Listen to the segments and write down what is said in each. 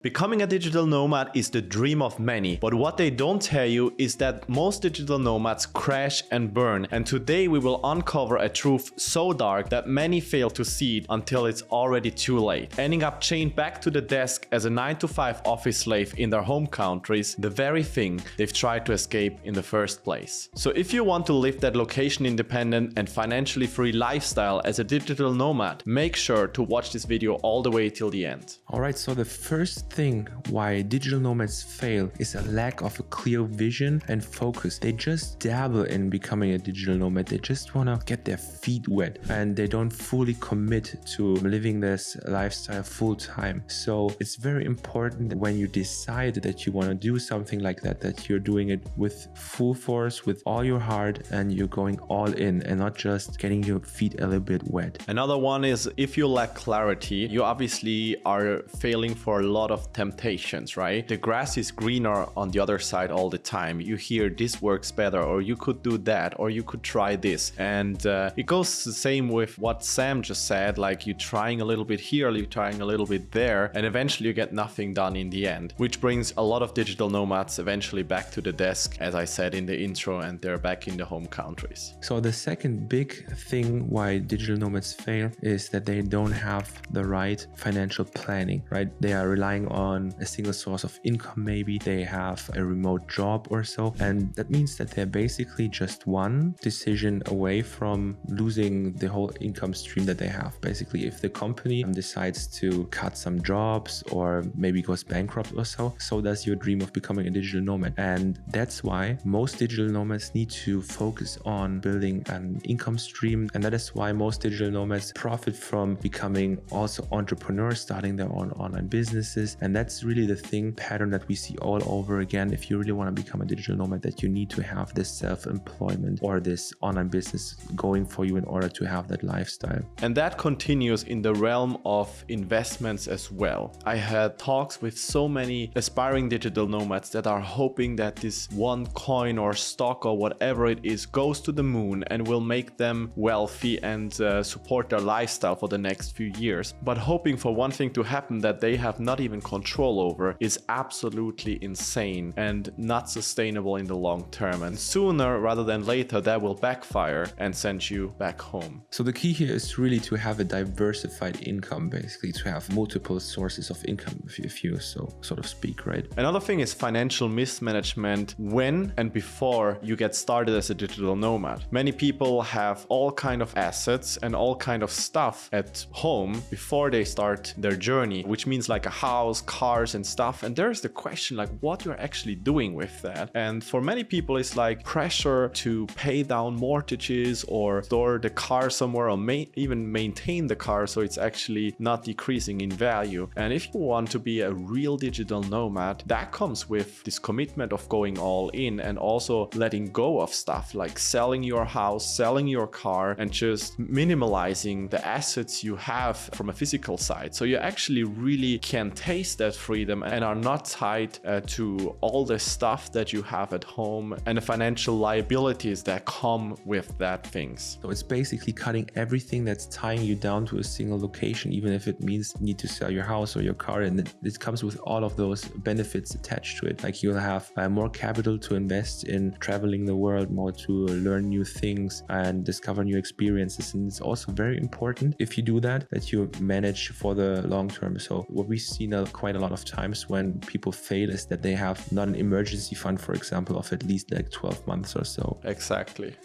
Becoming a digital nomad is the dream of many, but what they don't tell you is that most digital nomads crash and burn, and today we will uncover a truth so dark that many fail to see it until it's already too late, ending up chained back to the desk as a 9-to-5 office slave in their home countries, the very thing they've tried to escape in the first place. So if you want to live that location independent and financially free lifestyle as a digital nomad, make sure to watch this video all the way till the end. Alright, so the first thing why digital nomads fail is a lack of a clear vision and focus. They just dabble in becoming a digital nomad. They just want to get their feet wet and they don't fully commit to living this lifestyle full time. So it's very important that when you decide that you want to do something like that, that you're doing it with full force, with all your heart, and you're going all in and not just getting your feet a little bit wet. Another one is if you lack clarity, you obviously are failing for a lot of temptations, right? The grass is greener on the other side all the time. You hear this works better, or you could do that, or you could try this. And it goes the same with what Sam just said, like you're trying a little bit here, you're trying a little bit there, and eventually you get nothing done in the end, which brings a lot of digital nomads eventually back to the desk, as I said in the intro, and they're back in the home countries. So the second big thing why digital nomads fail is that they don't have the right financial planning, right? They are relying on a single source of income. Maybe they have a remote job or so, and that means that they're basically just one decision away from losing the whole income stream that they have. Basically, if the company decides to cut some jobs or maybe goes bankrupt or so does your dream of becoming a digital nomad. And that's why most digital nomads need to focus on building an income stream, and that is why most digital nomads profit from becoming also entrepreneurs, starting their own online businesses. And that's really the pattern that we see all over again. If you really want to become a digital nomad, that you need to have this self-employment or this online business going for you in order to have that lifestyle. And that continues in the realm of investments as well. I had talks with so many aspiring digital nomads that are hoping that this one coin or stock or whatever it is goes to the moon and will make them wealthy and support their lifestyle for the next few years. But hoping for one thing to happen that they have not even control over is absolutely insane and not sustainable in the long term. And sooner rather than later, that will backfire and send you back home. So the key here is really to have a diversified income, basically to have multiple sources of income, if you so sort of speak, right? Another thing is financial mismanagement when and before you get started as a digital nomad. Many people have all kind of assets and all kind of stuff at home before they start their journey, which means like a house, cars and stuff. And there's the question like what you're actually doing with that. And for many people it's like pressure to pay down mortgages or store the car somewhere or even maintain the car so it's actually not decreasing in value. And if you want to be a real digital nomad, that comes with this commitment of going all in and also letting go of stuff like selling your house, selling your car, and just minimalizing the assets you have from a physical side. So you actually really can taste that freedom and are not tied to all the stuff that you have at home and the financial liabilities that come with that things. So it's basically cutting everything that's tying you down to a single location, even if it means you need to sell your house or your car, and it comes with all of those benefits attached to it. Like you'll have more capital to invest in traveling the world, more to learn new things and discover new experiences. And it's also very important if you do that you manage for the long term. So what we see now quite a lot of times when people fail is that they have not an emergency fund, for example, of at least like 12 months or so. Exactly.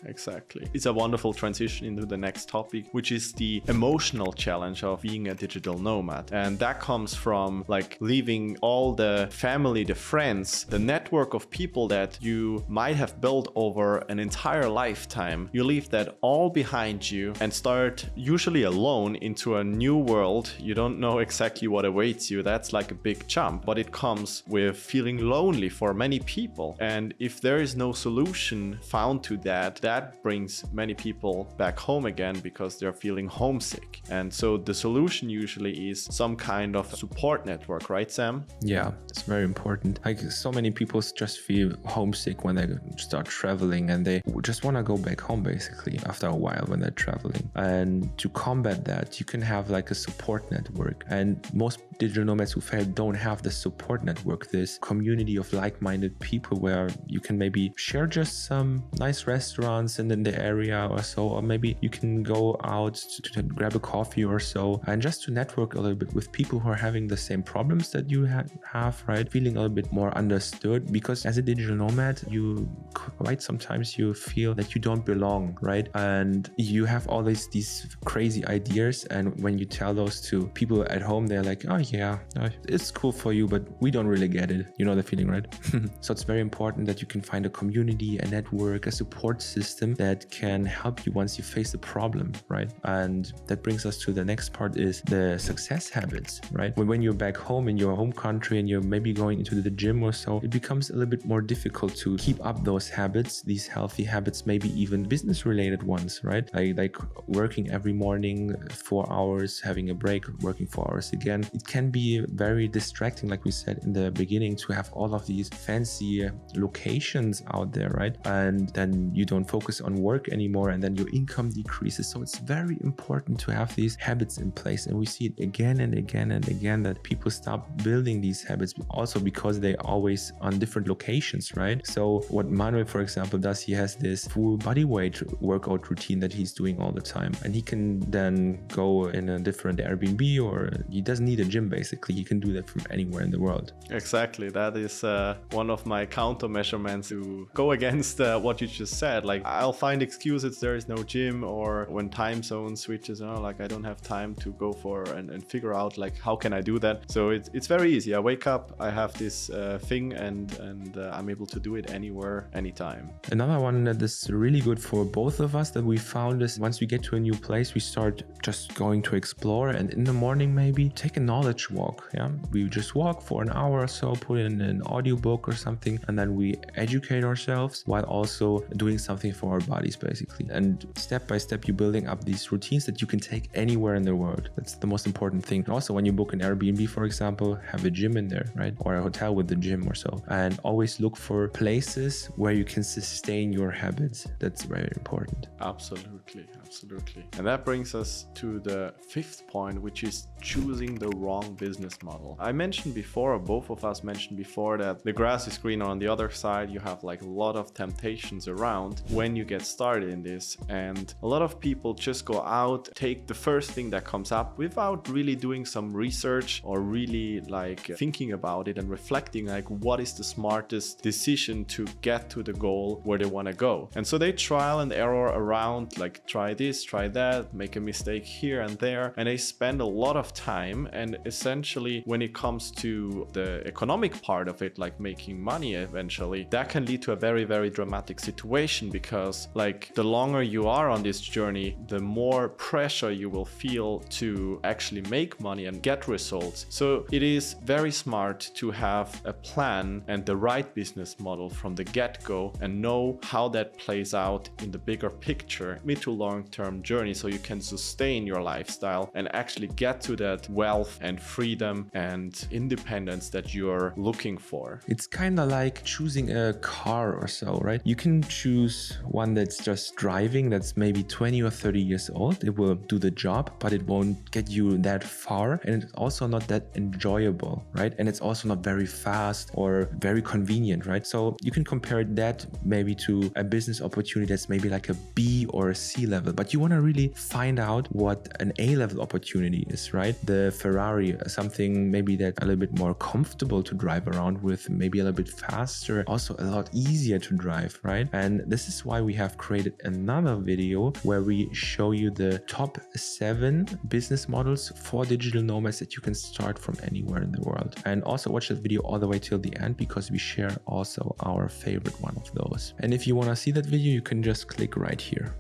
It's a wonderful transition into the next topic, which is the emotional challenge of being a digital nomad. And that comes from like leaving all the family, the friends, the network of people that you might have built over an entire lifetime. You leave that all behind you and start usually alone into a new world. You don't know exactly what awaits you. That's like a big jump, but it comes with feeling lonely for many people. And if there is no solution found to that, that brings many people back home again because they're feeling homesick. And so the solution usually is some kind of support network, right, Sam? Yeah, it's very important. Like so many people just feel homesick when they start traveling and they just want to go back home basically after a while when they're traveling. And to combat that, you can have like a support network. And most digital nomads who fail don't have the support network, this community of like-minded people where you can maybe share just some nice restaurants in the area or so, or maybe you can go out to grab a coffee or so, and just to network a little bit with people who are having the same problems that you have, right? Feeling a little bit more understood, because as a digital nomad, you quite sometimes you feel that you don't belong, right? And you have all these crazy ideas, and when you tell those to people at home, they're like, oh yeah, it's cool for you, but we don't really get it. You know the feeling, right? So it's very important that you can find a community, a network, a support system that can help you once you face a problem, right? And that brings us to the next part, is the success habits, right? When you're back home in your home country and you're maybe going into the gym or so, it becomes a little bit more difficult to keep up those habits, these healthy habits, maybe even business related ones, right? Like working every morning 4 hours, having a break, working 4 hours again. It can be very distracting, like we said in the beginning, to have all of these fancy locations out there, right? And then you don't focus on work anymore, and then your income decreases. So it's very important to have these habits in place. And we see it again and again and again that people stop building these habits also because they're always on different locations, right? So what Manuel, for example, does, he has this full body weight workout routine that he's doing all the time. And he can then go in a different Airbnb, or he doesn't need a gym basically. He can do that from anywhere in the world. Exactly. That is one of my countermeasurements to go against what you just said. Like, I'll find excuses, there is no gym, or when time zone switches, like I don't have time to go for and figure out like how can I do that. So it's very easy. I wake up, I have this thing, and I'm able to do it anywhere, anytime. Another one that is really good for both of us that we found is, once we get to a new place, we start just going to explore, and in the morning maybe take a knowledge walk. Yeah, we just walk for an hour or so, put in an audiobook or something, and then we educate ourselves while also doing something for our bodies basically. And step by step, you're building up these routines that you can take anywhere in the world. That's the most important thing. Also, when you book an Airbnb, for example, have a gym in there, right? Or a hotel with the gym or so. And always look for places where you can sustain your habits. That's very important. Absolutely. And that brings us to the fifth point, which is choosing the wrong business model. I mentioned before, or both of us mentioned before, that the grass is greener on the other side. You have like a lot of temptations around when you get started in this, and a lot of people just go out, take the first thing that comes up without really doing some research or really like thinking about it and reflecting like what is the smartest decision to get to the goal where they want to go. And so they trial and error around, like try this, try that, make a mistake here and there, and they spend a lot of time. And essentially, when it comes to the economic part of it, like making money eventually, that can lead to a very, very dramatic situation, because like the longer you are on this journey, the more pressure you will feel to actually make money and get results. So it is very smart to have a plan and the right business model from the get-go and know how that plays out in the bigger picture, mid to long-term journey, so you can sustain your lifestyle and actually get to that wealth and freedom and independence that you're looking for. It's kind of like choosing a car or so, right? You can choose one that's just driving, that's maybe 20 or 30 years old. It will do the job, but it won't get you that far. And it's also not that enjoyable, right? And it's also not very fast or very convenient, right? So you can compare that maybe to a business opportunity that's maybe like a B or a C level, but you want to really find out what an A level opportunity is, right? The Ferrari, something maybe that a little bit more comfortable to drive around with, maybe a little bit faster, also a lot easier to drive, right? And this is why we have created another video where we show you the top 7 business models for digital nomads that you can start from anywhere in the world. And also watch that video all the way till the end, because we share also our favorite one of those. And if you want to see that video, you can just click right here.